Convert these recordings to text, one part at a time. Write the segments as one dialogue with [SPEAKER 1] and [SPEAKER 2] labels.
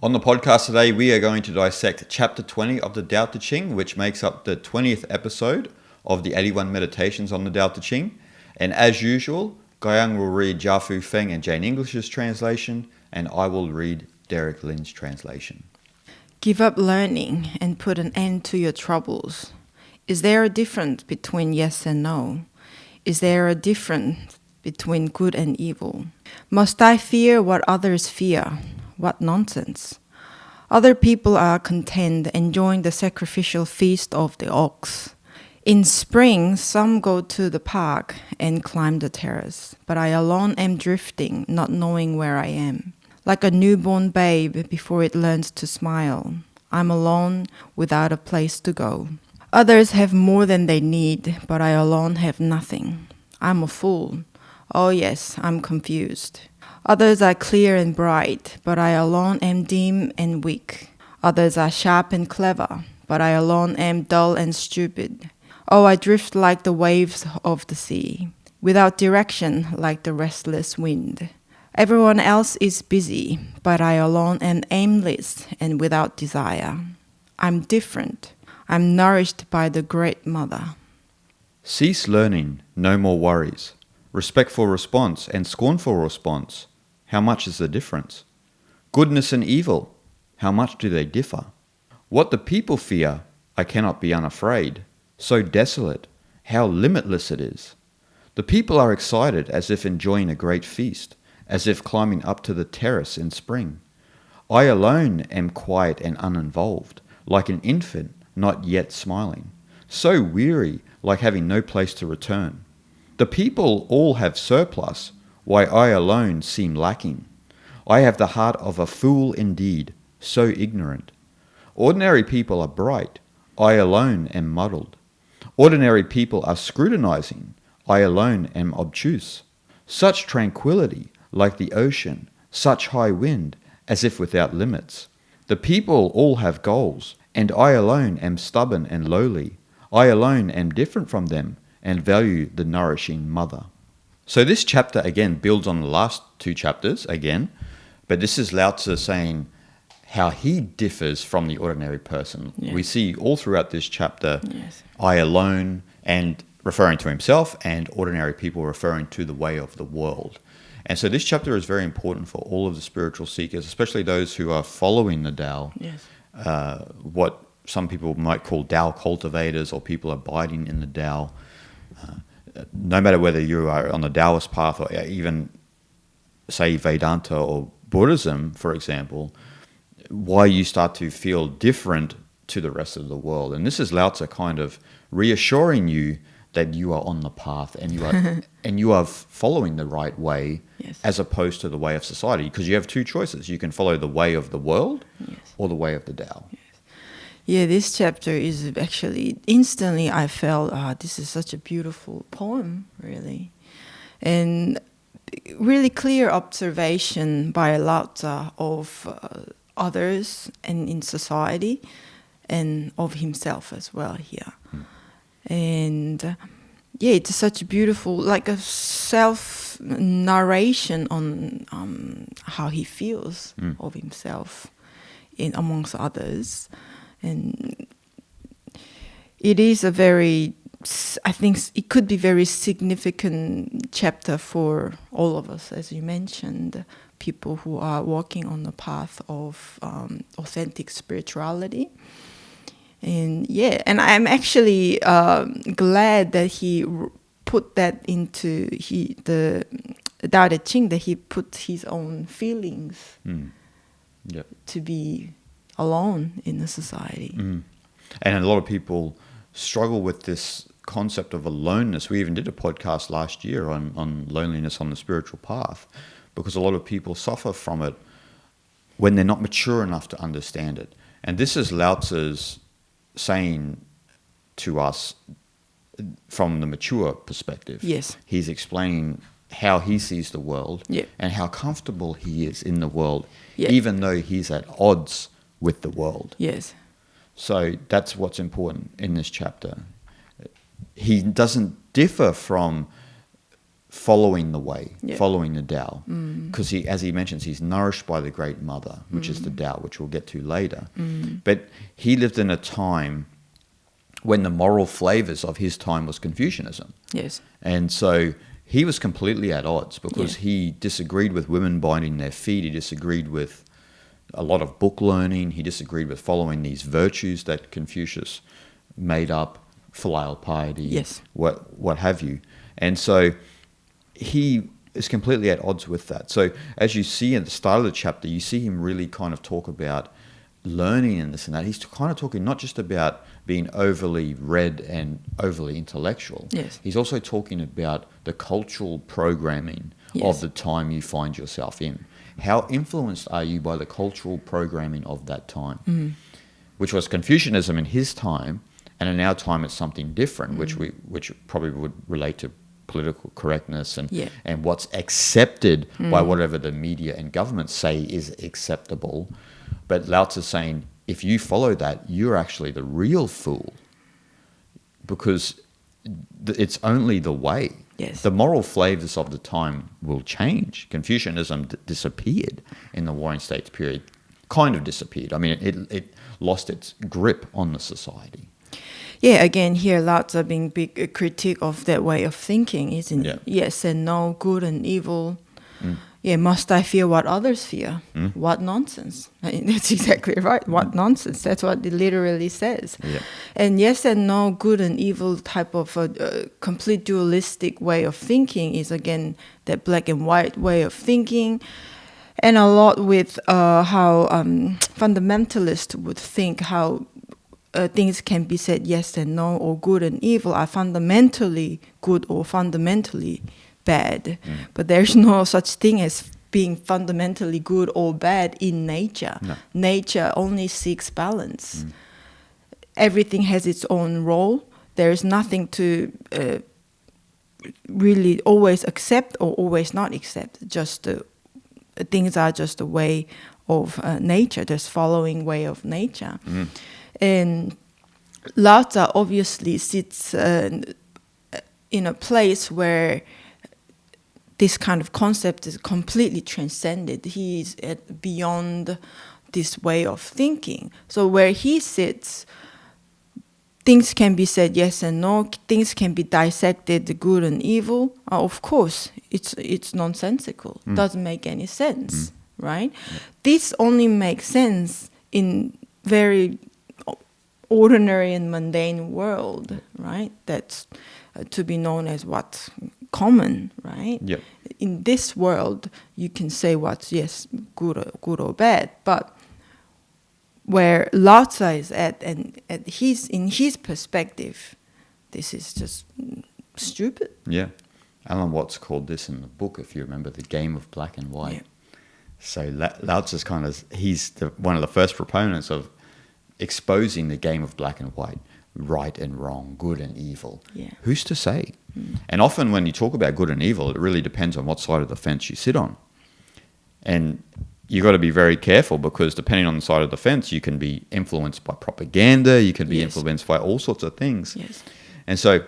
[SPEAKER 1] On the podcast today, we are going to dissect Chapter 20 of the Tao Te Ching, which makes up the 20th episode of the 81 Meditations on the Tao Te Ching. And as usual, Guyang will read Jia Feng and Jane English's translation, and I will read Derek Lin's translation.
[SPEAKER 2] Give up learning and put an end to your troubles. Is there a difference between yes and no? Is there a difference between good and evil? Must I fear what others fear? What nonsense. Other people are content enjoying the sacrificial feast of the ox. In spring, some go to the park and climb the terrace, but I alone am drifting, not knowing where I am. Like a newborn babe before it learns to smile, I'm alone without a place to go. Others have more than they need, but I alone have nothing. I'm a fool. Oh yes, I'm confused. Others are clear and bright, but I alone am dim and weak. Others are sharp and clever, but I alone am dull and stupid. Oh, I drift like the waves of the sea, without direction like the restless wind. Everyone else is busy, but I alone am aimless and without desire. I'm different. I'm nourished by the Great Mother.
[SPEAKER 1] Cease learning, no more worries. Respectful response and scornful response. How much is the difference? Goodness and evil, how much do they differ? What the people fear, I cannot be unafraid. So desolate, how limitless it is. The people are excited as if enjoying a great feast, as if climbing up to the terrace in spring. I alone am quiet and uninvolved, like an infant not yet smiling, so weary like having no place to return. The people all have surplus, why I alone seem lacking. I have the heart of a fool indeed, so ignorant. Ordinary people are bright, I alone am muddled. Ordinary people are scrutinizing, I alone am obtuse. Such tranquility, like the ocean, such high wind, as if without limits. The people all have goals, and I alone am stubborn and lowly. I alone am different from them, and value the nourishing mother. So this chapter again builds on the last two chapters again, but this is Lao Tzu saying how he differs from the ordinary person.
[SPEAKER 2] Yeah.
[SPEAKER 1] We see all throughout this chapter,
[SPEAKER 2] Yes.
[SPEAKER 1] I alone, and referring to himself, and ordinary people referring to the way of the world. And so this chapter is very important for all of the spiritual seekers, especially those who are following the Tao,
[SPEAKER 2] Yes.
[SPEAKER 1] what some people might call Tao cultivators or people abiding in the Tao. No matter whether you are on the Taoist path or even, say, Vedanta or Buddhism, for example, why you start to feel different to the rest of the world. And this is Lao Tzu kind of reassuring you that you are on the path and you are and you are following the right way,
[SPEAKER 2] Yes.
[SPEAKER 1] as opposed to the way of society. Because you have two choices. You can follow the way of the world,
[SPEAKER 2] Yes.
[SPEAKER 1] or the way of the Tao.
[SPEAKER 2] Yeah, this chapter is actually, instantly I felt, this is such a beautiful poem, really. And really clear observation by Lao Tzu of others and in society, and of himself as well here. And yeah, it's such a beautiful, like a self-narration on how he feels of himself in amongst others. And it is a very, I think it could be very significant chapter for all of us, as you mentioned, people who are walking on the path of authentic spirituality. And yeah, and I'm actually glad that he put that into the Tao Te Ching, that he put his own feelings
[SPEAKER 1] Yep.
[SPEAKER 2] to be alone in the society.
[SPEAKER 1] And a lot of people struggle with this concept of aloneness. We even did a podcast last year on loneliness on the spiritual path, because a lot of people suffer from it when they're not mature enough to understand it. And this is Lao Tzu's saying to us from the mature perspective.
[SPEAKER 2] Yes.
[SPEAKER 1] He's explaining how he sees the world,
[SPEAKER 2] Yeah.
[SPEAKER 1] and how comfortable he is in the world,
[SPEAKER 2] Yeah.
[SPEAKER 1] even though he's at odds with the world.
[SPEAKER 2] Yes.
[SPEAKER 1] So that's what's important in this chapter. He doesn't differ from following the way,
[SPEAKER 2] Yeah.
[SPEAKER 1] following the Tao. Because as he mentions, he's nourished by the Great Mother, which is the Tao, which we'll get to later. But he lived in a time when the moral flavors of his time was Confucianism.
[SPEAKER 2] Yes.
[SPEAKER 1] And so he was completely at odds because he disagreed with women binding their feet. He disagreed with a lot of book learning. He disagreed with following these virtues that Confucius made up, filial piety,
[SPEAKER 2] Yes.
[SPEAKER 1] what have you. And so he is completely at odds with that. So as you see at the start of the chapter, you see him really kind of talk about learning and this and that. He's kind of talking not just about being overly read and overly intellectual.
[SPEAKER 2] Yes.
[SPEAKER 1] He's also talking about the cultural programming of the time you find yourself in. How influenced are you by the cultural programming of that time? Which was Confucianism in his time, and in our time it's something different, which probably would relate to political correctness and what's accepted by whatever the media and government say is acceptable. But Lao Tzu is saying, if you follow that, you're actually the real fool, because it's only the way.
[SPEAKER 2] Yes.
[SPEAKER 1] The moral flavors of the time will change. Confucianism disappeared in the Warring States period, kind of disappeared. I mean, it lost its grip on the society.
[SPEAKER 2] Yeah, again, here Lao Tzu being big a critique of that way of thinking, isn't it? Yes and no, good and evil. Yeah, must I fear what others fear? What nonsense. I mean, that's exactly right. What nonsense. That's what it literally says.
[SPEAKER 1] Yeah.
[SPEAKER 2] And yes and no, good and evil type of a complete dualistic way of thinking is, again, that black and white way of thinking. And a lot with how fundamentalists would think how things can be said yes and no, or good and evil are fundamentally good or fundamentally bad. But there's no such thing as being fundamentally good or bad in nature.
[SPEAKER 1] No.
[SPEAKER 2] Nature only seeks balance. Everything has its own role. There is nothing to really always accept or always not accept. Just things are just a way of nature, just following way of nature. And Lao Tzu obviously sits in a place where this kind of concept is completely transcended. He is beyond this way of thinking. So where he sits, things can be said yes and no. Things can be dissected, the good and evil. Of course, it's nonsensical. Doesn't make any sense, right? This only makes sense in very ordinary and mundane world, right? That's to be known as what's common, right?
[SPEAKER 1] Yep.
[SPEAKER 2] In this world, you can say what's good or bad, but where Lao Tzu is at, and in his perspective, this is just stupid.
[SPEAKER 1] Yeah. Alan Watts called this in the book, if you remember, the game of black and white.
[SPEAKER 2] Yeah.
[SPEAKER 1] So Lao Tzu's he's one of the first proponents of exposing the game of black and white, right and wrong, good and evil.
[SPEAKER 2] Yeah.
[SPEAKER 1] Who's to say? And often when you talk about good and evil, it really depends on what side of the fence you sit on. And you've got to be very careful, because depending on the side of the fence, you can be influenced by propaganda, you can be influenced by all sorts of things.
[SPEAKER 2] Yes.
[SPEAKER 1] And so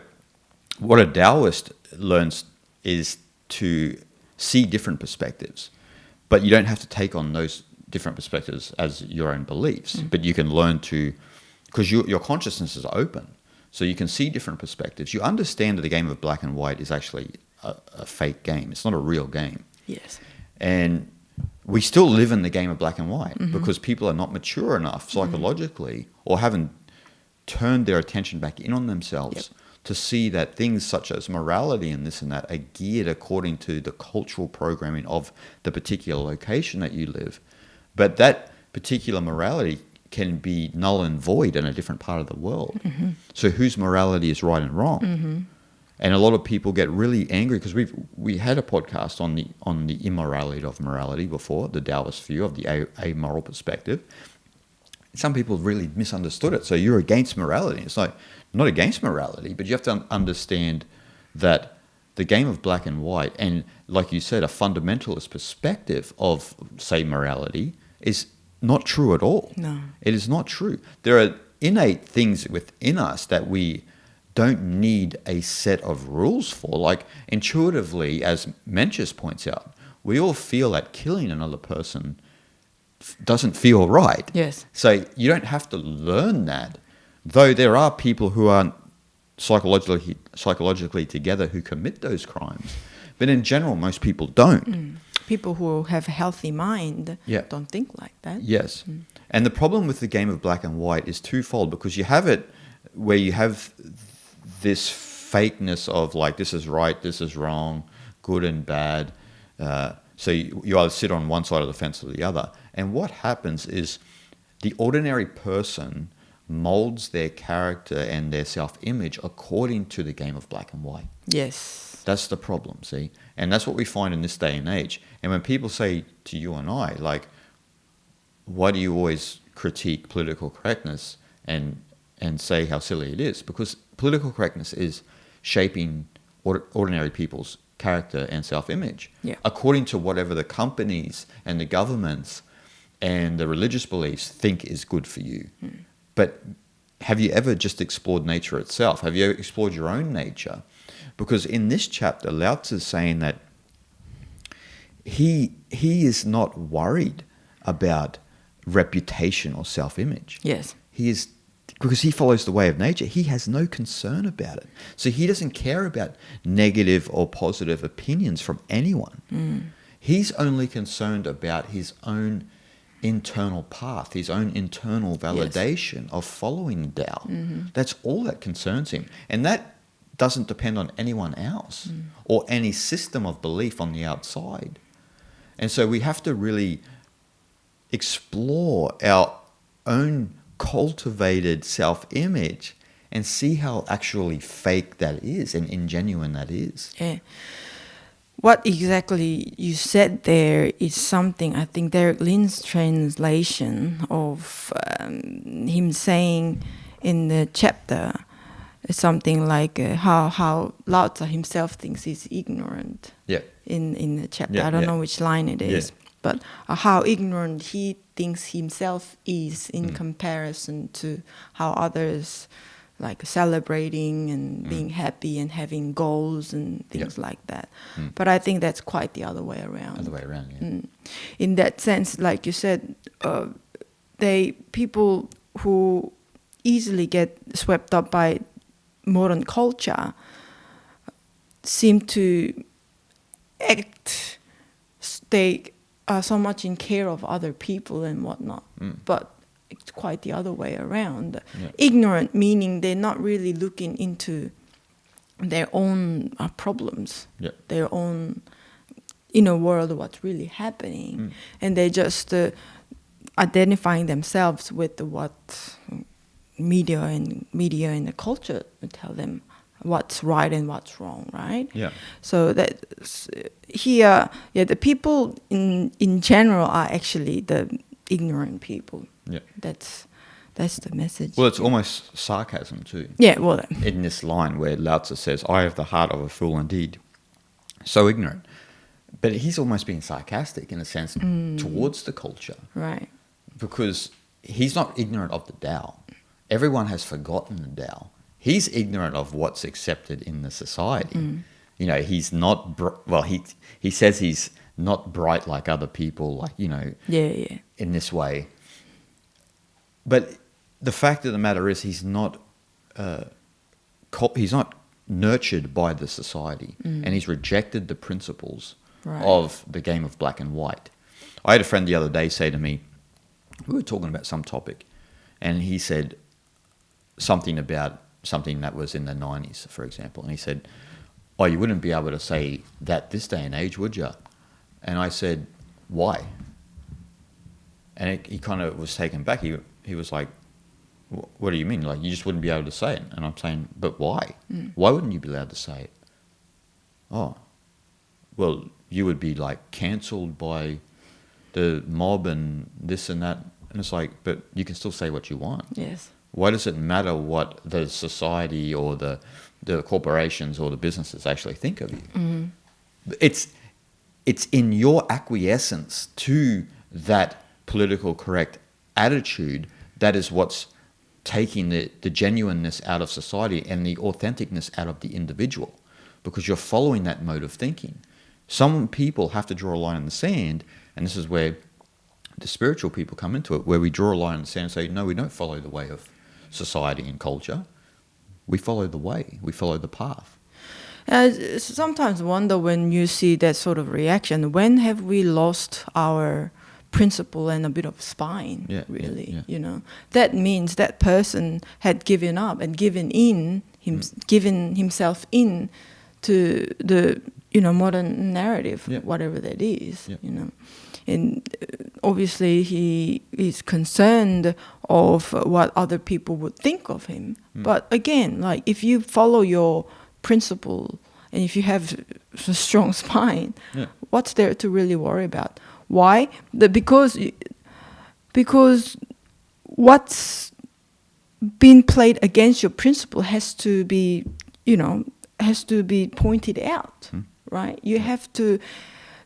[SPEAKER 1] what a Taoist learns is to see different perspectives, but you don't have to take on those different perspectives as your own beliefs, but you can learn to, because your consciousness is open, so you can see different perspectives. You understand that the game of black and white is actually a fake game. It's not a real game.
[SPEAKER 2] Yes.
[SPEAKER 1] And we still live in the game of black and white because people are not mature enough psychologically or haven't turned their attention back in on themselves to see that things such as morality and this and that are geared according to the cultural programming of the particular location that you live. But that particular morality can be null and void in a different part of the world. So whose morality is right and wrong? And a lot of people get really angry, because we had a podcast on the immorality of morality before, the Taoist view of the amoral perspective. Some people really misunderstood it. So you're against morality. It's like, not against morality, but you have to understand that the game of black and white, and like you said, a fundamentalist perspective of, say, morality is not true at all.
[SPEAKER 2] No.
[SPEAKER 1] It is not true. There are innate things within us that we don't need a set of rules for. Like intuitively, as Mencius points out, we all feel that killing another person doesn't feel right.
[SPEAKER 2] Yes.
[SPEAKER 1] So you don't have to learn that, though there are people who aren't psychologically together who commit those crimes. But in general, most people don't.
[SPEAKER 2] People who have a healthy mind don't think like that.
[SPEAKER 1] Yes. And the problem with the game of black and white is twofold, because you have it where you have this fakeness of like, this is right, this is wrong, good and bad. So you either sit on one side of the fence or the other. And what happens is the ordinary person molds their character and their self-image according to the game of black and white.
[SPEAKER 2] Yes.
[SPEAKER 1] That's the problem, see? And that's what we find in this day and age. And when people say to you and I, like, why do you always critique political correctness and say how silly it is? Because political correctness is shaping ordinary people's character and self-image according to whatever the companies and the governments and the religious beliefs think is good for you. But have you ever just explored nature itself? Have you ever explored your own nature? Because in this chapter, Lao Tzu is saying that he is not worried about reputation or self-image.
[SPEAKER 2] Yes.
[SPEAKER 1] He is, because he follows the way of nature, he has no concern about it. So he doesn't care about negative or positive opinions from anyone. He's only concerned about his own internal path, his own internal validation of following Tao. That's all that concerns him. And that doesn't depend on anyone else or any system of belief on the outside. And so we have to really explore our own cultivated self-image and see how actually fake that is and ingenuine that is.
[SPEAKER 2] Yeah. What exactly you said there is something, I think Derek Lin's translation of him saying in the chapter something like how Lao Tzu himself thinks he's ignorant.
[SPEAKER 1] Yeah.
[SPEAKER 2] In the chapter. I don't know which line it is. But how ignorant he thinks himself is in comparison to how others like celebrating and being happy and having goals and things like that. But I think that's quite the other way around.
[SPEAKER 1] Other way around, yeah.
[SPEAKER 2] In that sense, like you said, people who easily get swept up by modern culture seem to act, they are so much in care of other people and whatnot. But it's quite the other way around. Ignorant meaning they're not really looking into their own problems, their own inner world, what's really happening. And they just identifying themselves with what media and the culture would tell them what's right and what's wrong, right?
[SPEAKER 1] Yeah.
[SPEAKER 2] So that here, the people in general are actually the ignorant people.
[SPEAKER 1] Yeah.
[SPEAKER 2] That's the message.
[SPEAKER 1] Well, it's almost sarcasm too.
[SPEAKER 2] Yeah, well,
[SPEAKER 1] in this line where Lao Tzu says, I have the heart of a fool indeed, so ignorant. But he's almost being sarcastic in a sense towards the culture.
[SPEAKER 2] Right.
[SPEAKER 1] Because he's not ignorant of the Tao. Everyone has forgotten the Tao. He's ignorant of what's accepted in the society. You know, he's not, he says he's not bright like other people, like, you know, in this way. But the fact of the matter is he's not nurtured by the society, and he's rejected the principles of the game of black and white. I had a friend the other day say to me, we were talking about some topic, and he said something about something that was in the 90s, for example, and he said, oh, you wouldn't be able to say that this day and age, would you? And I said, why? And he kind of was taken back. He was like, what do you mean? Like, you just wouldn't be able to say it. And I'm saying, but why? Why wouldn't you be allowed to say it? Oh, well, you would be like cancelled by the mob and this and that. And it's like, but you can still say what you want.
[SPEAKER 2] Yes.
[SPEAKER 1] Why does it matter what the society or the corporations or the businesses actually think of you? It's in your acquiescence to that political correct attitude that is what's taking the genuineness out of society and the authenticness out of the individual, because you're following that mode of thinking. Some people have to draw a line in the sand, and this is where the spiritual people come into it, where we draw a line in the sand and say, no, we don't follow the way of society and culture. We follow the way. We follow the path.
[SPEAKER 2] I sometimes wonder when you see that sort of reaction, when have we lost our principle and a bit of spine, really? You know, that means that person had given up and given himself in to the modern narrative, whatever that is, you know. And obviously he is concerned of what other people would think of him. But again, like, if you follow your principle and if you have a strong spine, what's there to really worry about? Why? Because what's been played against your principle has to be pointed out, right? You have to.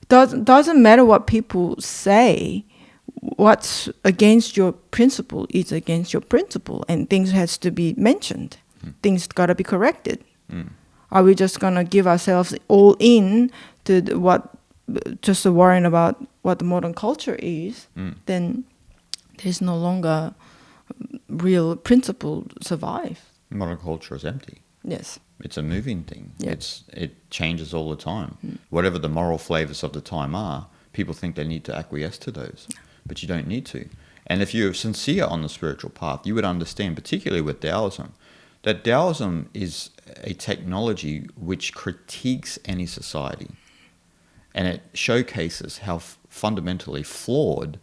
[SPEAKER 2] Doesn't matter what people say. What's against your principle is against your principle, and things has to be mentioned. Things got to be corrected. Are we just gonna give ourselves all in to just worrying about what the modern culture is? Then there's no longer real principle survive.
[SPEAKER 1] Modern culture is empty.
[SPEAKER 2] Yes.
[SPEAKER 1] It's a moving thing. It changes all the time. Whatever the moral flavors of the time are, people think they need to acquiesce to those, but you don't need to. And if you're sincere on the spiritual path, you would understand, particularly with Taoism, that Taoism is a technology which critiques any society, and it showcases how fundamentally flawed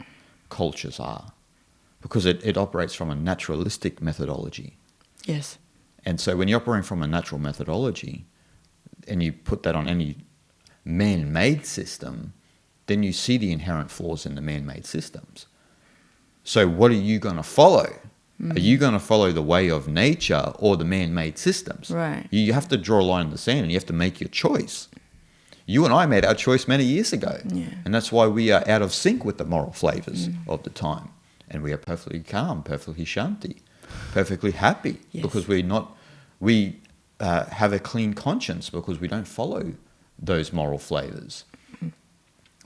[SPEAKER 1] cultures are, because it operates from a naturalistic methodology.
[SPEAKER 2] Yes.
[SPEAKER 1] And so when you're operating from a natural methodology and you put that on any man-made system, then you see the inherent flaws in the man-made systems. So what are you going to follow? Are you going to follow the way of nature or the man-made systems?
[SPEAKER 2] Right.
[SPEAKER 1] You have to draw a line in the sand and you have to make your choice. You and I made our choice many years ago.
[SPEAKER 2] Yeah.
[SPEAKER 1] And that's why we are out of sync with the moral flavors of the time. And we are perfectly calm, perfectly shanti, perfectly happy, because we have a clean conscience, because we don't follow those moral flavors.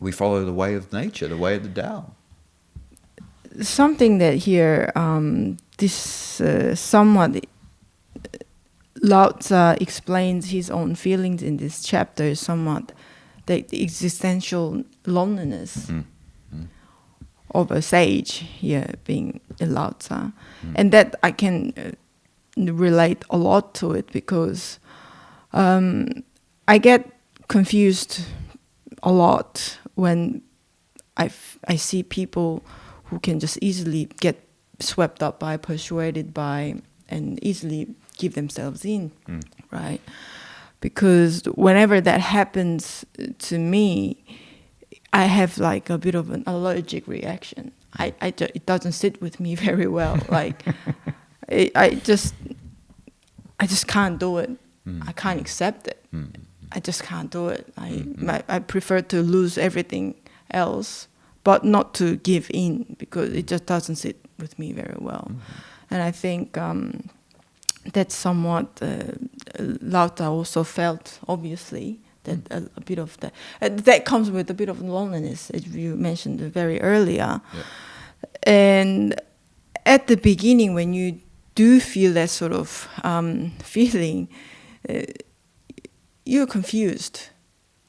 [SPEAKER 1] We follow the way of nature, the way of the Tao.
[SPEAKER 2] Something that here, somewhat Lao Tzu explains his own feelings in this chapter is somewhat the existential loneliness of a sage here, being Lao Tzu. And that I can relate a lot to it, because I get confused a lot when I see people who can just easily get swept up by, persuaded by, and easily give themselves in, right? Because whenever that happens to me, I have like a bit of an allergic reaction. It doesn't sit with me very well. Like I just can't do it. I can't accept it. I just can't do it. I prefer to lose everything else, but not to give in, because it just doesn't sit with me very well. And I think that's somewhat Lao Tzu also felt, obviously, that a bit of that. That comes with a bit of loneliness, as you mentioned very earlier. And at the beginning, when you do feel that sort of feeling, you're confused,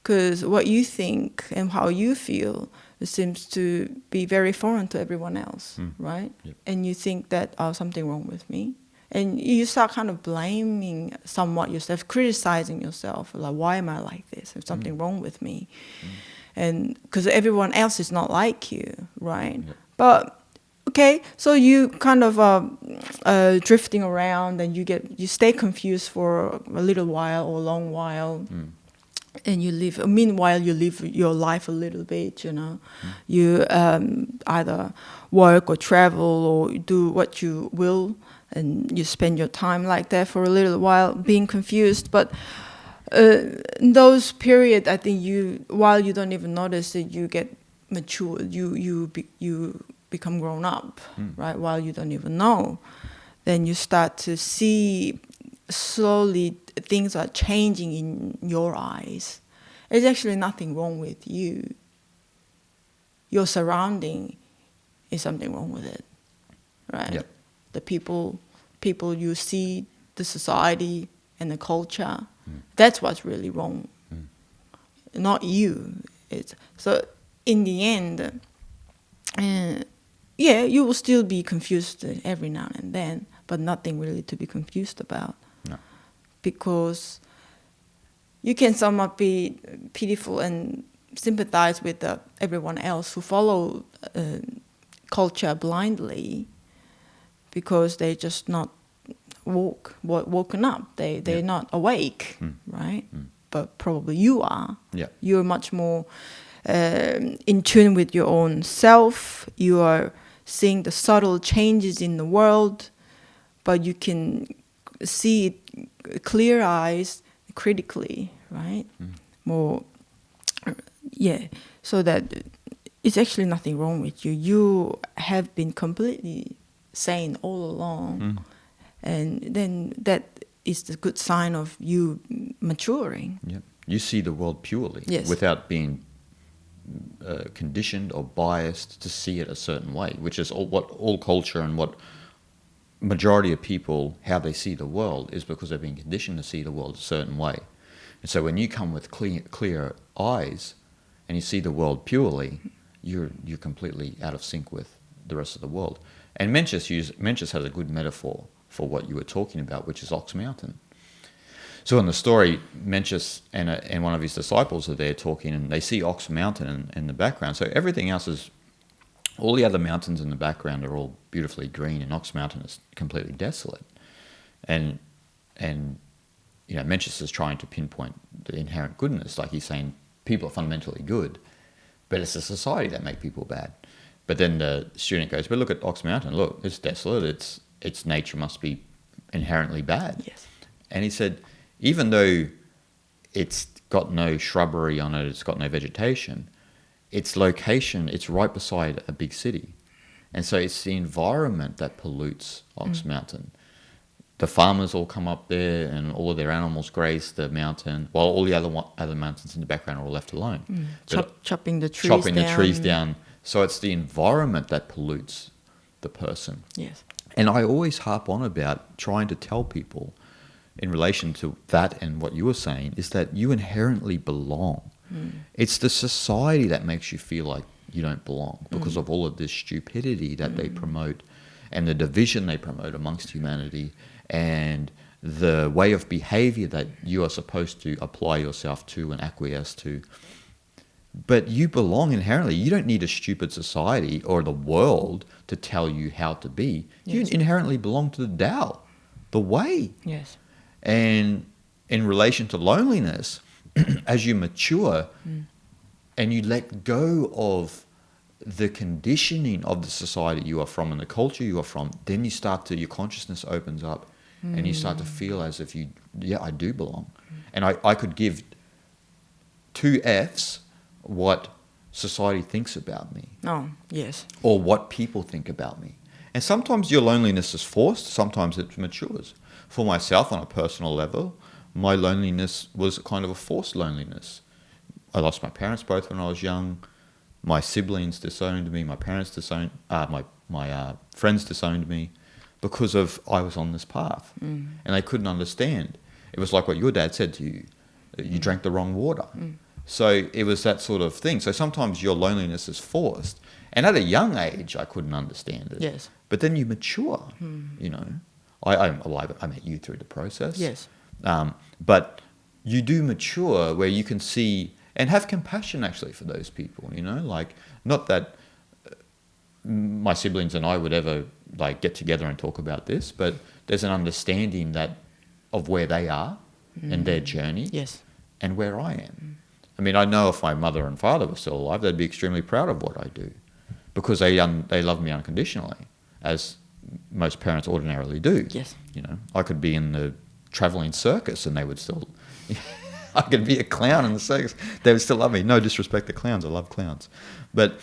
[SPEAKER 2] because what you think and how you feel seems to be very foreign to everyone else, right? And you think that, something wrong with me. And you start kind of blaming somewhat yourself, criticizing yourself, like, why am I like this? There's something wrong with me. And because everyone else is not like you, right? But, okay, so you kind of drifting around, and you stay confused for a little while or a long while. And meanwhile, you live your life a little bit, you know. You either work or travel or do what you will, and you spend your time like that for a little while, being confused. But in those periods, I think while you don't even notice it, you get mature. You become grown up, right? While you don't even know then you start to see slowly things are changing in your eyes. There's actually nothing wrong with you. Your surrounding is something wrong with it, right?
[SPEAKER 1] Yep.
[SPEAKER 2] The people you see, the society and the culture, that's what's really wrong. Not you. So in the end, you will still be confused every now and then, but nothing really to be confused about.
[SPEAKER 1] No.
[SPEAKER 2] Because you can somewhat be pitiful and sympathize with everyone else who follow culture blindly because they're just not woken up. They're not awake, right? But probably you are.
[SPEAKER 1] Yeah.
[SPEAKER 2] You're much more in tune with your own self. You are seeing the subtle changes in the world, but you can see it clear eyes critically, right? More, so that it's actually nothing wrong with you. You have been completely sane all along, and then that is the good sign of you maturing.
[SPEAKER 1] Yep. You see the world purely,
[SPEAKER 2] Yes.
[SPEAKER 1] without being conditioned or biased to see it a certain way, which is what all culture and what majority of people, how they see the world, is because they've been conditioned to see the world a certain way. And so when you come with clear eyes and you see the world purely, you're completely out of sync with the rest of the world. And Mencius has a good metaphor for what you were talking about, which is Ox Mountain. So in the story, Mencius and one of his disciples are there talking, and they see Ox Mountain in the background. So everything else is, all the other mountains in the background are all beautifully green, and Ox Mountain is completely desolate. And Mencius is trying to pinpoint the inherent goodness, like he's saying people are fundamentally good, but it's the society that make people bad. But then the student goes, but look at Ox Mountain, look, it's desolate, its nature must be inherently bad.
[SPEAKER 2] Yes.
[SPEAKER 1] And he said, even though it's got no shrubbery on it, it's got no vegetation, its location, it's right beside a big city. And so it's the environment that pollutes Ox Mountain. The farmers all come up there and all of their animals graze the mountain, while all the other mountains in the background are all left alone.
[SPEAKER 2] Chopping the trees
[SPEAKER 1] down. So it's the environment that pollutes the person.
[SPEAKER 2] Yes.
[SPEAKER 1] And I always harp on about trying to tell people in relation to that and what you were saying is that you inherently belong. It's the society that makes you feel like you don't belong because of all of this stupidity that they promote and the division they promote amongst humanity and the way of behavior that you are supposed to apply yourself to and acquiesce to. But you belong inherently. You don't need a stupid society or the world to tell you how to be.
[SPEAKER 2] Yes.
[SPEAKER 1] You inherently belong to the Tao, the way.
[SPEAKER 2] Yes.
[SPEAKER 1] And in relation to loneliness, as you mature and you let go of the conditioning of the society you are from and the culture you are from, then you start to, your consciousness opens up and you start to feel as if I do belong. And I could give 2 Fs what society thinks about me.
[SPEAKER 2] Oh, yes.
[SPEAKER 1] Or what people think about me. And sometimes your loneliness is forced, sometimes it matures. For myself, on a personal level, my loneliness was kind of a forced loneliness. I lost my parents both when I was young. My siblings disowned me. My parents disowned, my friends disowned me because of I was on this path. And they couldn't understand. It was like what your dad said to you. You drank the wrong water. So it was that sort of thing. So sometimes your loneliness is forced. And at a young age, I couldn't understand it.
[SPEAKER 2] Yes.
[SPEAKER 1] But then you mature, you know. I met you through the process.
[SPEAKER 2] Yes.
[SPEAKER 1] But you do mature where you can see and have compassion actually for those people, you know. Like, not that my siblings and I would ever like get together and talk about this, but there's an understanding that of where they are and their journey.
[SPEAKER 2] Yes.
[SPEAKER 1] And where I am. I mean, I know if my mother and father were still alive, they'd be extremely proud of what I do because they love me unconditionally, as most parents ordinarily do.
[SPEAKER 2] Yes.
[SPEAKER 1] You know, I could be in the traveling circus and they would still... I could be a clown in the circus. They would still love me. No disrespect to clowns. I love clowns. But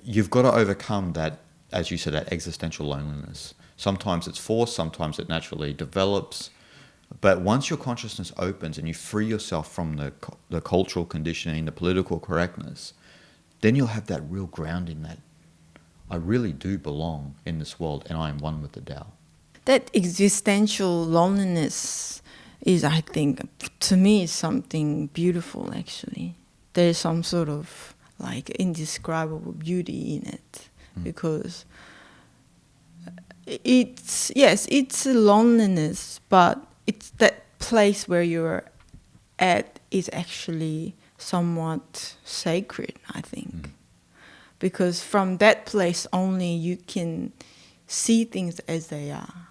[SPEAKER 1] you've got to overcome that as you said, that existential loneliness. Sometimes it's forced, sometimes it naturally develops. But once your consciousness opens and you free yourself from the cultural conditioning, the political correctness, then you'll have that real grounding that I really do belong in this world and I am one with the Tao.
[SPEAKER 2] That existential loneliness is, I think, to me, something beautiful, actually. There's some sort of like indescribable beauty in it, because it's a loneliness, but it's that place where you're at is actually somewhat sacred, I think. Because from that place only you can see things as they are,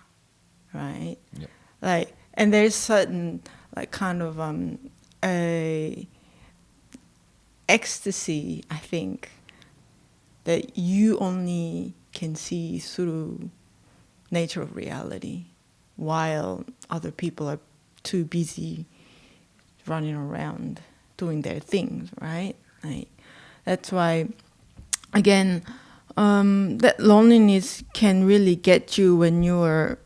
[SPEAKER 2] right?
[SPEAKER 1] Yep.
[SPEAKER 2] Like, and there's certain like kind of a ecstasy, I think, that you only can see through nature of reality, while other people are too busy running around doing their things, right? Like, that's why, again, that loneliness can really get you when you're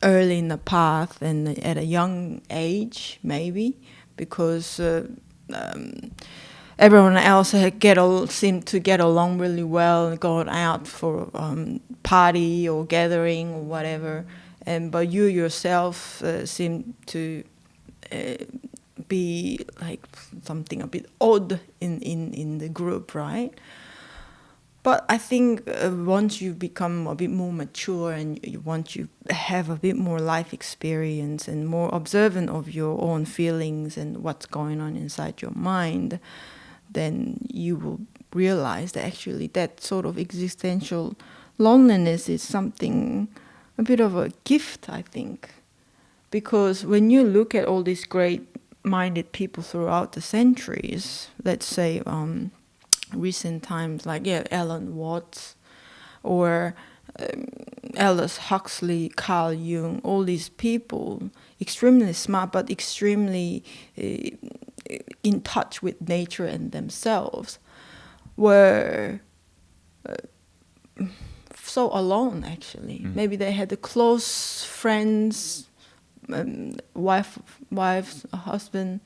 [SPEAKER 2] early in the path and at a young age, maybe, because everyone else seemed to get along really well, going out for party or gathering or whatever, but you yourself seem to be like something a bit odd in the group, right? But I think once you become a bit more mature and once you have a bit more life experience and more observant of your own feelings and what's going on inside your mind, then you will realize that actually that sort of existential loneliness is something, a bit of a gift, I think. Because when you look at all these great-minded people throughout the centuries, let's say recent times, like Alan Watts or Aldous Huxley, Carl Jung, all these people, extremely smart but extremely in touch with nature and themselves, were so alone, actually. Maybe they had the close friends, wife, husband,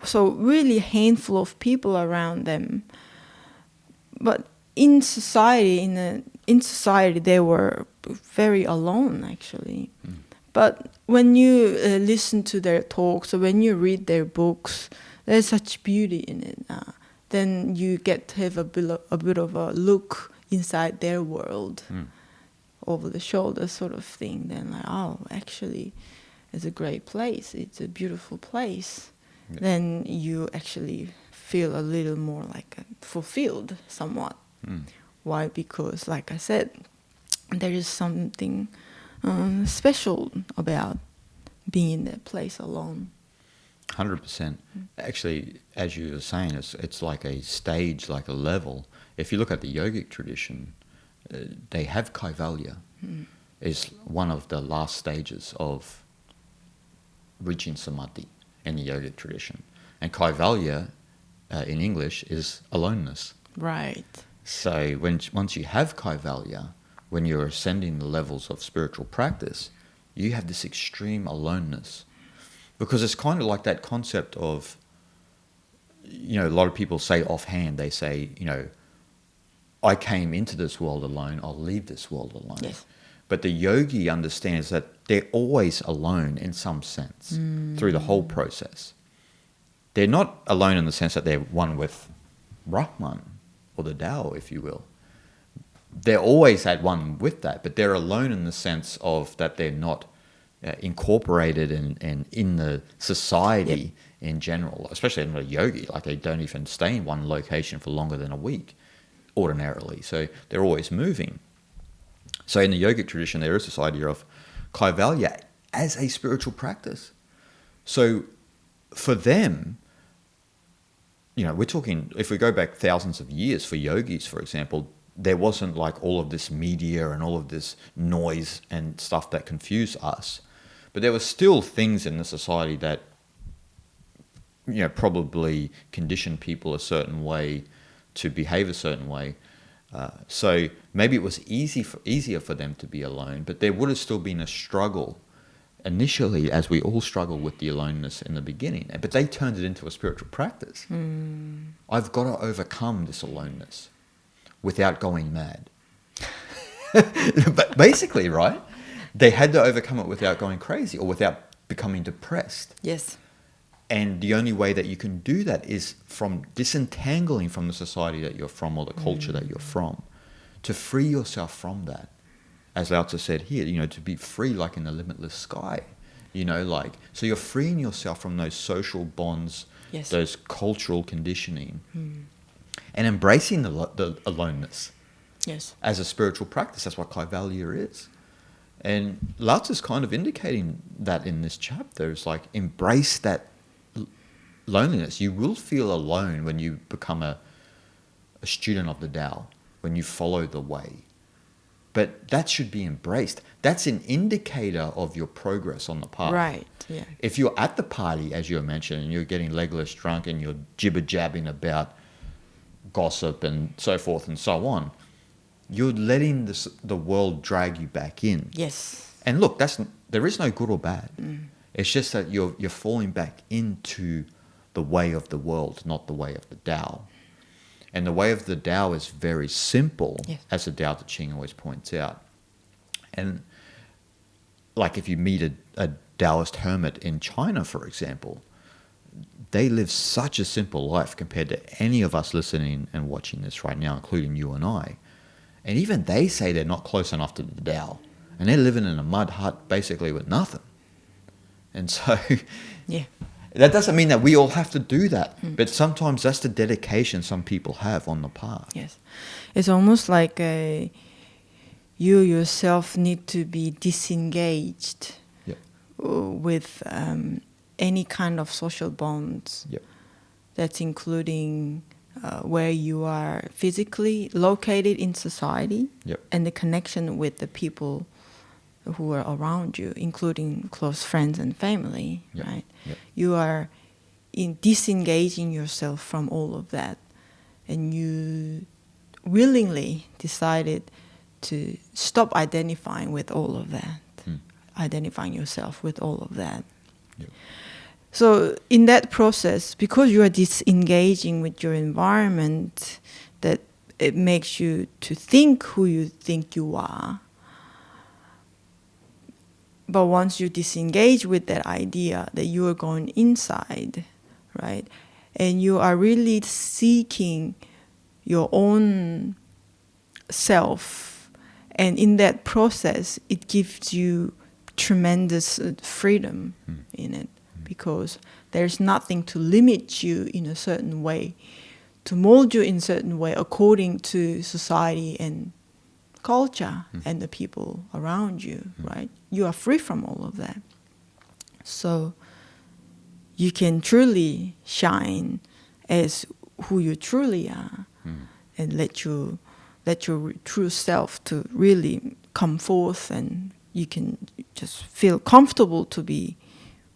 [SPEAKER 2] so really a handful of people around them. But in society, they were very alone, actually. But when you listen to their talks or when you read their books, there's such beauty in it. Then you get to have a bit of a look inside their world, over the shoulder sort of thing. Then like, oh, actually, it's a great place. It's a beautiful place. Yeah. Then you actually feel a little more like fulfilled somewhat. Why? Because, like I said, there is something special about being in that place alone.
[SPEAKER 1] 100%. Actually, as you were saying, it's like a stage, like a level. If you look at the yogic tradition, they have kaivalya. Is one of the last stages of reaching samadhi in the yogic tradition. And kaivalya, in English, is aloneness.
[SPEAKER 2] Right.
[SPEAKER 1] So once you have kaivalya, when you're ascending the levels of spiritual practice, you have this extreme aloneness. Because it's kind of like that concept of, a lot of people say offhand, they say, I came into this world alone, I'll leave this world alone.
[SPEAKER 2] Yes.
[SPEAKER 1] But the yogi understands that they're always alone in some sense through the whole process. They're not alone in the sense that they're one with Brahman or the Tao, if you will. They're always at one with that, but they're alone in the sense of that they're not incorporated and in the society in general, especially in a yogi. Like they don't even stay in one location for longer than a week ordinarily. So they're always moving. So in the yogic tradition, there is this idea of kaivalya as a spiritual practice. So for them, we're talking, if we go back thousands of years for yogis, for example, there wasn't like all of this media and all of this noise and stuff that confused us. But there were still things in the society that, probably conditioned people a certain way to behave a certain way. So maybe it was easier for them to be alone, but there would have still been a struggle initially, as we all struggle with the aloneness in the beginning. But they turned it into a spiritual practice. I've got to overcome this aloneness without going mad. But basically, right? They had to overcome it without going crazy or without becoming depressed.
[SPEAKER 2] Yes.
[SPEAKER 1] And the only way that you can do that is from disentangling from the society that you're from or the culture that you're from, to free yourself from that. As Lao Tzu said here, to be free like in the limitless sky, so you're freeing yourself from those social bonds,
[SPEAKER 2] Yes.
[SPEAKER 1] those cultural conditioning, and embracing the aloneness
[SPEAKER 2] Yes.
[SPEAKER 1] as a spiritual practice. That's what Kaivalya is. And Lao Tzu's kind of indicating that in this chapter. It's like, embrace that loneliness. You will feel alone when you become a student of the Tao, when you follow the way. But that should be embraced. That's an indicator of your progress on the path.
[SPEAKER 2] Right. Yeah.
[SPEAKER 1] If you're at the party, as you mentioned, and you're getting legless drunk and you're jibber-jabbing about gossip and so forth and so on, you're letting the world drag you back in.
[SPEAKER 2] Yes.
[SPEAKER 1] And look, there is no good or bad. It's just that you're falling back into the way of the world, not the way of the Tao. And the way of the Tao is very simple,
[SPEAKER 2] Yes.
[SPEAKER 1] as the Tao Te Ching always points out. And like if you meet a Taoist hermit in China, for example, they live such a simple life compared to any of us listening and watching this right now, including you and I. And even they say they're not close enough to the Tao. And they're living in a mud hut basically with nothing. And so
[SPEAKER 2] Yeah.
[SPEAKER 1] that doesn't mean that we all have to do that. But sometimes that's the dedication some people have on the path.
[SPEAKER 2] Yes. It's almost like you yourself need to be disengaged
[SPEAKER 1] Yep.
[SPEAKER 2] with any kind of social bonds.
[SPEAKER 1] Yep.
[SPEAKER 2] That's including where you are physically located in society,
[SPEAKER 1] Yep.
[SPEAKER 2] and the connection with the people who are around you, including close friends and family,
[SPEAKER 1] Yep.
[SPEAKER 2] right?
[SPEAKER 1] Yep.
[SPEAKER 2] You are disengaging yourself from all of that, and you willingly decided to stop identifying with all of that, identifying yourself with all of that.
[SPEAKER 1] Yep.
[SPEAKER 2] So in that process, because you are disengaging with your environment, that it makes you to think who you think you are. But once you disengage with that idea that you are going inside, right, and you are really seeking your own self, and in that process, it gives you tremendous freedom in it, because there's nothing to limit you in a certain way, to mold you in a certain way according to society and culture and the people around you, right? You are free from all of that. So you can truly shine as who you truly are, and let your true self to really come forth, and you can just feel comfortable to be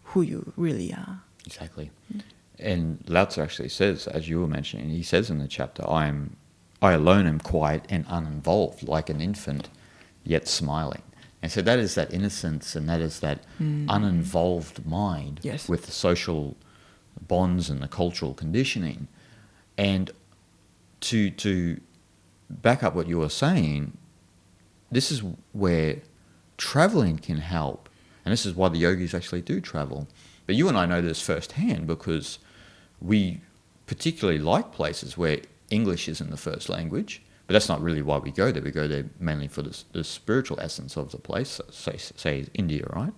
[SPEAKER 2] who you really are.
[SPEAKER 1] Exactly. And Lao Tzu actually says, as you were mentioning, he says in the chapter, I alone am quiet and uninvolved, like an infant, yet smiling. And so that is that innocence, and that is that uninvolved mind
[SPEAKER 2] Yes.
[SPEAKER 1] with the social bonds and the cultural conditioning. And to back up what you were saying, this is where traveling can help. And this is why the yogis actually do travel. But you and I know this firsthand, because we particularly like places where English isn't the first language. But that's not really why we go there. We go there mainly for the spiritual essence of the place. Say India, right?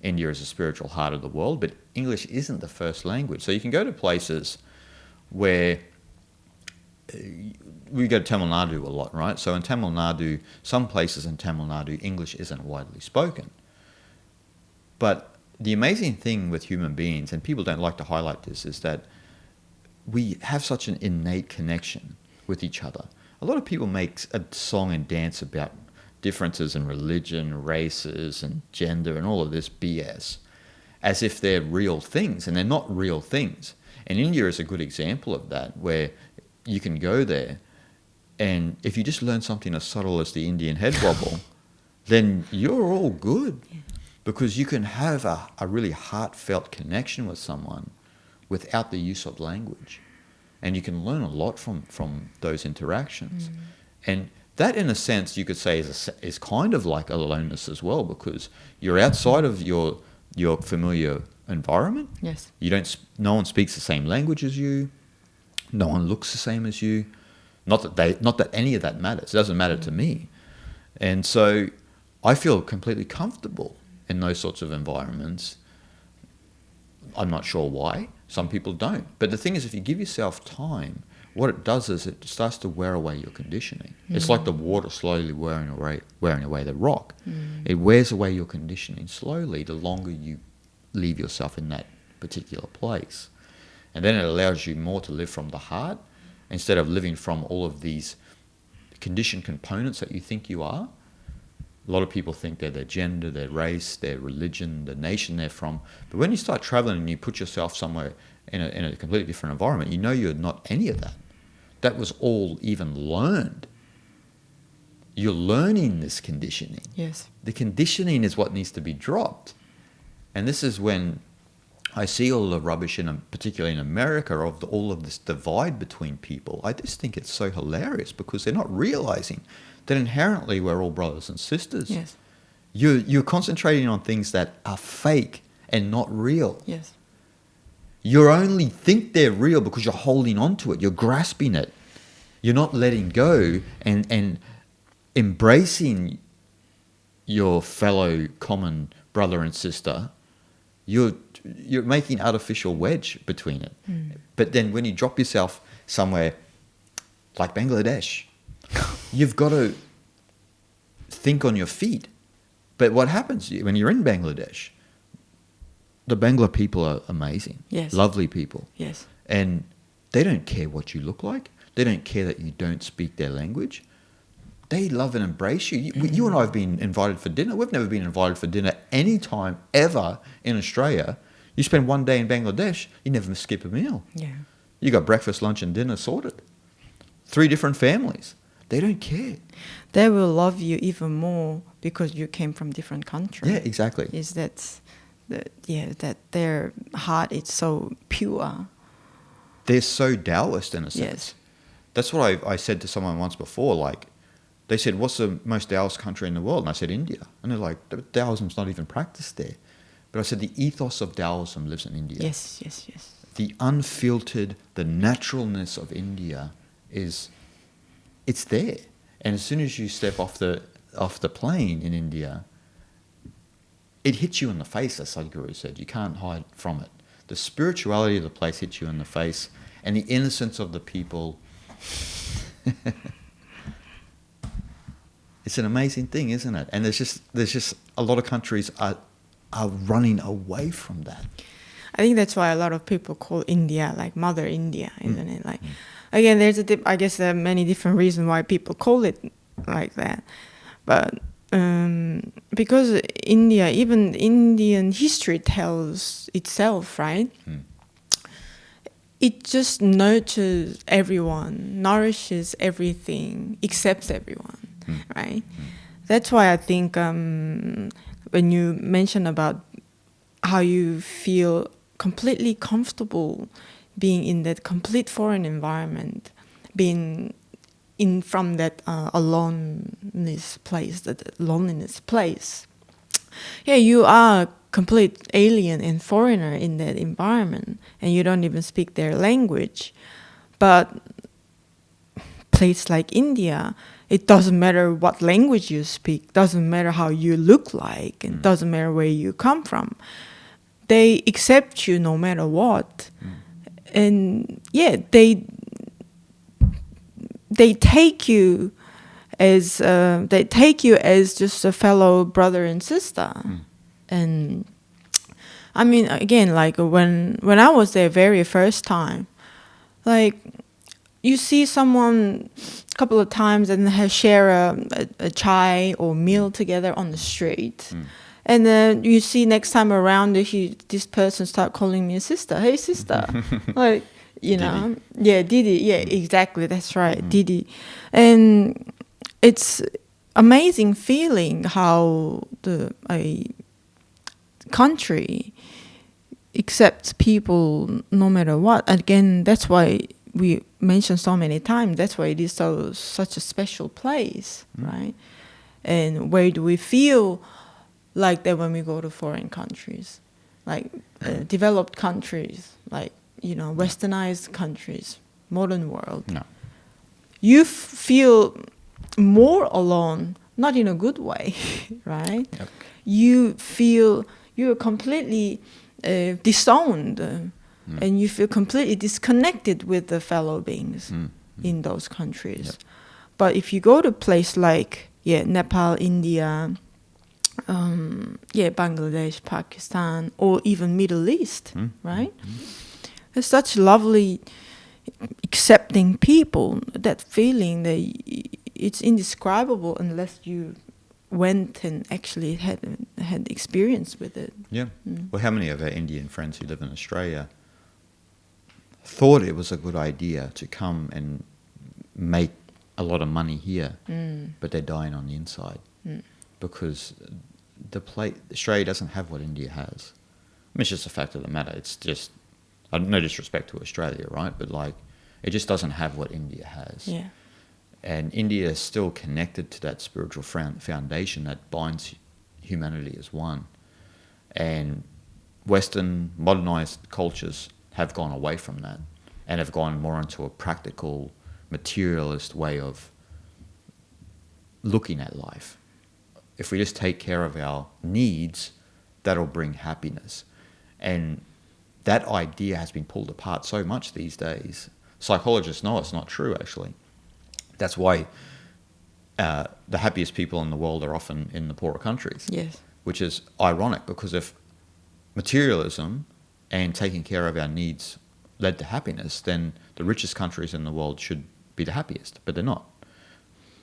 [SPEAKER 1] India is the spiritual heart of the world, but English isn't the first language. So you can go to places where we go to Tamil Nadu a lot, right? So in Tamil Nadu, some places in Tamil Nadu, English isn't widely spoken. But the amazing thing with human beings, and people don't like to highlight this, is that we have such an innate connection with each other. A lot of people make a song and dance about differences in religion, races, and gender, and all of this BS, as if they're real things, and they're not real things. And India is a good example of that, where you can go there And if you just learn something as subtle as the Indian head wobble, then you're all good.
[SPEAKER 2] Yeah.
[SPEAKER 1] Because you can have a really heartfelt connection with someone without the use of language. And you can learn a lot from those interactions. And that, in a sense, you could say is kind of like aloneness as well, because you're outside of your familiar environment.
[SPEAKER 2] Yes.
[SPEAKER 1] No one speaks the same language as you. No one looks the same as you. Not that any of that matters. It doesn't matter to me. And so I feel completely comfortable in those sorts of environments. I'm not sure why. Some people don't. But the thing is, if you give yourself time, what it does is it starts to wear away your conditioning. It's like the water slowly wearing away the rock. It wears away your conditioning slowly the longer you leave yourself in that particular place. And then it allows you more to live from the heart instead of living from all of these conditioned components that you think you are. A lot of people think they're their gender, their race, their religion, the nation they're from. But when you start traveling and you put yourself somewhere in a completely different environment, you know you're not any of that. That was all even learned. You're learning this conditioning.
[SPEAKER 2] Yes.
[SPEAKER 1] The conditioning is what needs to be dropped. And this is when I see all the rubbish, particularly in America, of all of this divide between people. I just think it's so hilarious because they're not realizing that inherently we're all brothers and sisters.
[SPEAKER 2] Yes.
[SPEAKER 1] You're concentrating on things that are fake and not real.
[SPEAKER 2] Yes.
[SPEAKER 1] You only think they're real because you're holding on to it. You're grasping it. You're not letting go and embracing your fellow common brother and sister. You're making artificial wedge between it. But then when you drop yourself somewhere like Bangladesh, you've got to think on your feet. But what happens when you're in Bangladesh? The Bangla people are amazing.
[SPEAKER 2] Yes.
[SPEAKER 1] Lovely people.
[SPEAKER 2] Yes.
[SPEAKER 1] And they don't care what you look like. They don't care that you don't speak their language. They love and embrace you. You and I have been invited for dinner. We've never been invited for dinner any time ever in Australia. You spend one day in Bangladesh, you never skip a meal.
[SPEAKER 2] Yeah.
[SPEAKER 1] You got breakfast, lunch and dinner sorted. 3 different families. They don't care.
[SPEAKER 2] They will love you even more because you came from different countries.
[SPEAKER 1] Yeah, exactly.
[SPEAKER 2] That their heart is so pure.
[SPEAKER 1] They're so Taoist in a sense.
[SPEAKER 2] Yes.
[SPEAKER 1] That's what I said to someone once before. Like, they said, what's the most Taoist country in the world? And I said, India. And they're like, Taoism's not even practiced there. But I said, the ethos of Taoism lives in India.
[SPEAKER 2] Yes, yes, yes.
[SPEAKER 1] The unfiltered, the naturalness of India it's there. And as soon as you step off the plane in India, it hits you in the face, as Sadhguru said. You can't hide from it. The spirituality of the place hits you in the face, and the innocence of the people. It's an amazing thing, isn't it? And there's just a lot of countries are running away from that.
[SPEAKER 2] I think that's why a lot of people call India like Mother India, isn't it? Like, again, I guess there are many different reasons why people call it like that, but because India, even Indian history tells itself, right? It just nurtures everyone, nourishes everything, accepts everyone, right? That's why I think when you mention about how you feel completely comfortable being in that complete foreign environment, being from that loneliness place. Yeah, you are a complete alien and foreigner in that environment, and you don't even speak their language. But place like India, it doesn't matter what language you speak, doesn't matter how you look like, and doesn't matter where you come from. They accept you no matter what. And yeah, they take you as just a fellow brother and sister. And I mean, again, like when I was there very first time, like you see someone a couple of times and they share a chai or meal together on the street. And then you see next time around, this person start calling me a sister. Hey, sister. Like, you know. Yeah, Didi. Yeah, exactly. That's right, Didi. And it's amazing feeling how a country accepts people no matter what. Again, that's why we mentioned so many times. That's why it is such a special place, right? And where do we feel like that when we go to foreign countries, like developed countries, like westernized countries, modern world?
[SPEAKER 1] No.
[SPEAKER 2] You feel more alone, not in a good way, right?
[SPEAKER 1] Yep.
[SPEAKER 2] You feel you're completely disowned, and you feel completely disconnected with the fellow beings in those countries.
[SPEAKER 1] Yep.
[SPEAKER 2] But if you go to a place like Nepal, India, Bangladesh, Pakistan, or even Middle East, right? There's such lovely, accepting people. That feeling, it's indescribable unless you went and actually had experience with it.
[SPEAKER 1] Yeah. Well, how many of our Indian friends who live in Australia thought it was a good idea to come and make a lot of money here, but they're dying on the inside because Australia doesn't have what India has. I mean, it's just a fact of the matter. It's just, no disrespect to Australia, right? But it just doesn't have what India has.
[SPEAKER 2] Yeah.
[SPEAKER 1] And India is still connected to that spiritual foundation that binds humanity as one. And Western modernized cultures have gone away from that and have gone more into a practical, materialist way of looking at life. If we just take care of our needs, that'll bring happiness. And that idea has been pulled apart so much these days. Psychologists know it's not true, actually. That's why the happiest people in the world are often in the poorer countries.
[SPEAKER 2] Yes.
[SPEAKER 1] Which is ironic, because if materialism and taking care of our needs led to happiness, then the richest countries in the world should be the happiest, but they're not.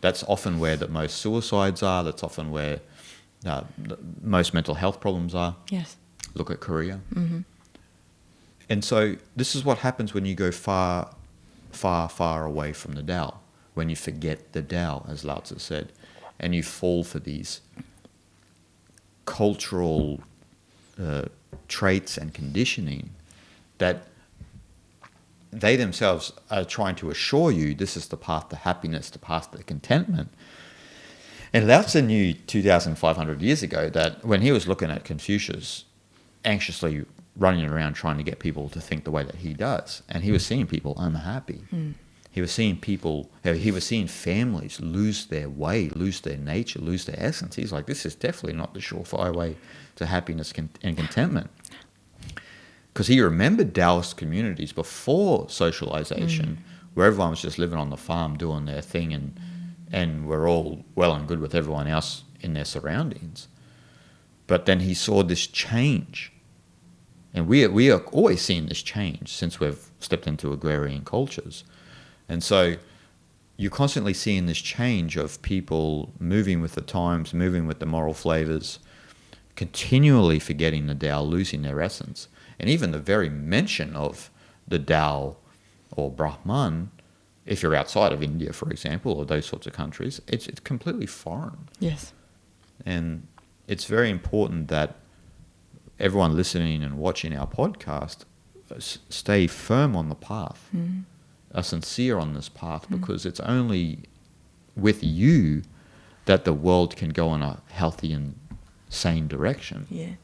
[SPEAKER 1] That's often where the most suicides are. That's often where the most mental health problems are.
[SPEAKER 2] Yes.
[SPEAKER 1] Look at Korea. And so this is what happens when you go far, far, far away from the Tao, when you forget the Tao, as Lao Tzu said, and you fall for these cultural traits and conditioning that they themselves are trying to assure you this is the path to happiness, the path to contentment. And Lao Tzu knew 2,500 years ago that when he was looking at Confucius anxiously running around trying to get people to think the way that he does, and he was seeing people unhappy. He was seeing families lose their way, lose their nature, lose their essence. He's like, this is definitely not the surefire way to happiness and contentment. Because he remembered Taoist communities before socialization, where everyone was just living on the farm doing their thing, and we're all well and good with everyone else in their surroundings. But then he saw this change. And we are always seeing this change since we've stepped into agrarian cultures. And so you're constantly seeing this change of people moving with the times, moving with the moral flavors, continually forgetting the Tao, losing their essence. And even the very mention of the Tao or Brahman, if you're outside of India, for example, or those sorts of countries, it's completely foreign.
[SPEAKER 2] Yes.
[SPEAKER 1] And it's very important that everyone listening and watching our podcast stay firm on the path, are sincere on this path, because it's only with you that the world can go in a healthy and sane direction.
[SPEAKER 2] Yeah.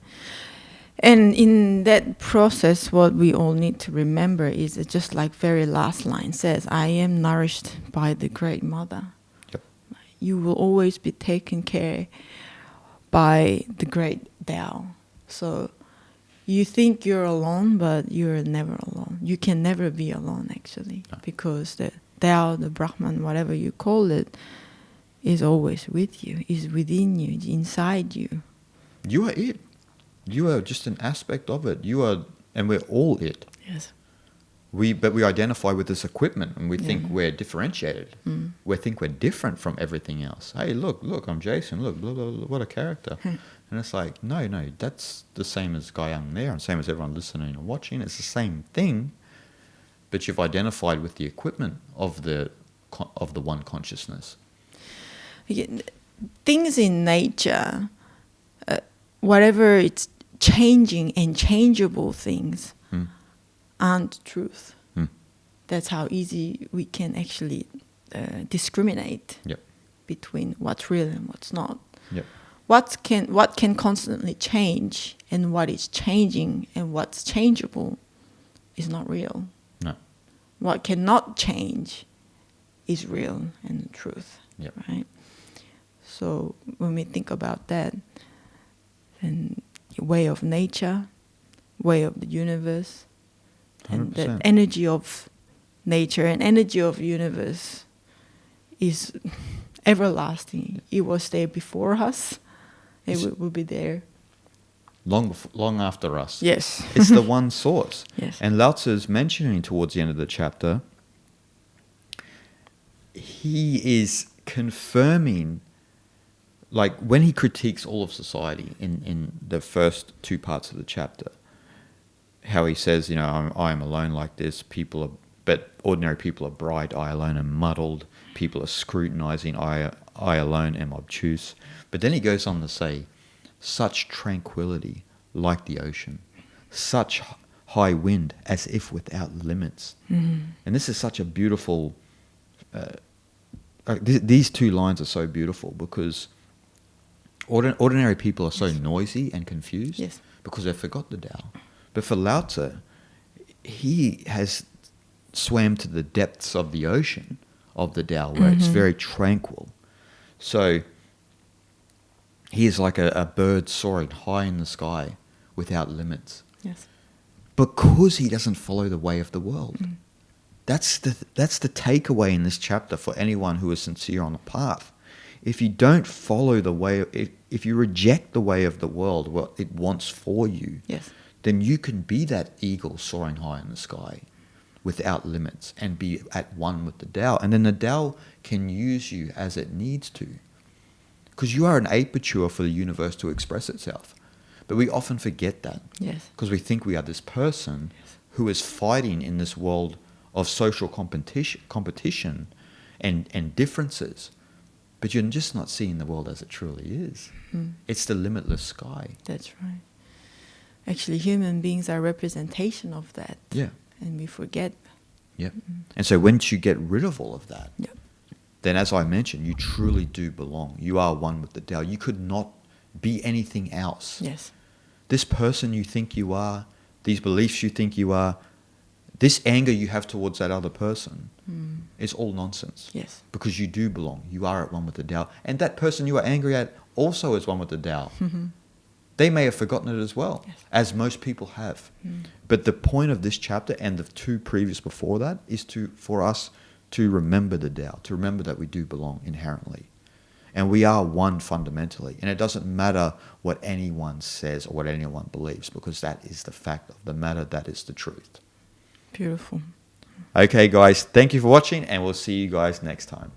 [SPEAKER 2] And in that process, what we all need to remember is that, just like very last line says, I am nourished by the Great Mother.
[SPEAKER 1] Yep.
[SPEAKER 2] You will always be taken care by the Great Tao. So you think you're alone, but you're never alone. You can never be alone, actually, because the Tao, the Brahman, whatever you call it, is always with you, is within you, is inside you.
[SPEAKER 1] You are it. You are just an aspect of it. You are, and we're all it.
[SPEAKER 2] Yes.
[SPEAKER 1] But we identify with this equipment, and we think we're differentiated. We think we're different from everything else. Hey, look, I'm Jason. Look, blah, blah, blah, what a character. And it's like, no, that's the same as Guyang there, and same as everyone listening and watching. It's the same thing. but you've identified with the equipment of the one consciousness.
[SPEAKER 2] Things in nature, whatever it's changing and changeable things, aren't truth. That's how easy we can actually discriminate
[SPEAKER 1] Yep.
[SPEAKER 2] between what's real and what's not.
[SPEAKER 1] Yep.
[SPEAKER 2] What can constantly change and what is changing and what's changeable is not real.
[SPEAKER 1] No.
[SPEAKER 2] What cannot change is real and truth.
[SPEAKER 1] Yep.
[SPEAKER 2] Right? So when we think about that, then way of nature, way of the universe, and
[SPEAKER 1] 100%.
[SPEAKER 2] the energy of nature and energy of universe is everlasting. It was there before us. It will be there.
[SPEAKER 1] Long after us.
[SPEAKER 2] Yes.
[SPEAKER 1] It's the one source.
[SPEAKER 2] Yes.
[SPEAKER 1] And Lao Tzu is mentioning towards the end of the chapter, he is confirming, like when he critiques all of society in the first two parts of the chapter, how he says, I am alone like this, but ordinary people are bright, I alone am muddled, people are scrutinizing, I alone am obtuse. But then he goes on to say, such tranquility like the ocean, such high wind as if without limits. And this is such a beautiful, these two lines are so beautiful because ordinary people are so noisy and confused because they forgot the Tao. But for Lao Tzu, he has swam to the depths of the ocean of the Tao where it's very tranquil. So he is like a bird soaring high in the sky without limits.
[SPEAKER 2] Yes.
[SPEAKER 1] Because he doesn't follow the way of the world. That's the takeaway in this chapter for anyone who is sincere on the path. If you don't follow the way, if you reject the way of the world, what it wants for you, then you can be that eagle soaring high in the sky without limits and be at one with the Tao. And then the Tao can use you as it needs to. Because you are an aperture for the universe to express itself. But we often forget that.
[SPEAKER 2] Yes.
[SPEAKER 1] Because we think we are this person who is fighting in this world of social competition and differences. But you're just not seeing the world as it truly is. It's the limitless sky.
[SPEAKER 2] That's right. Actually, human beings are a representation of that.
[SPEAKER 1] Yeah.
[SPEAKER 2] And we forget.
[SPEAKER 1] Yep. And so once you get rid of all of that, then as I mentioned, you truly do belong. You are one with the Tao. You could not be anything else.
[SPEAKER 2] Yes.
[SPEAKER 1] This person you think you are, these beliefs you think you are, this anger you have towards that other person is all nonsense.
[SPEAKER 2] Yes.
[SPEAKER 1] Because you do belong. You are at one with the Tao. And that person you are angry at also is one with the Tao. They may have forgotten it as well, as most people have. But the point of this chapter and the two previous before that is for us to remember the Tao, to remember that we do belong inherently. And we are one fundamentally. And it doesn't matter what anyone says or what anyone believes, because that is the fact of the matter, that is the truth.
[SPEAKER 2] Beautiful.
[SPEAKER 1] Okay, guys, thank you for watching, and we'll see you guys next time.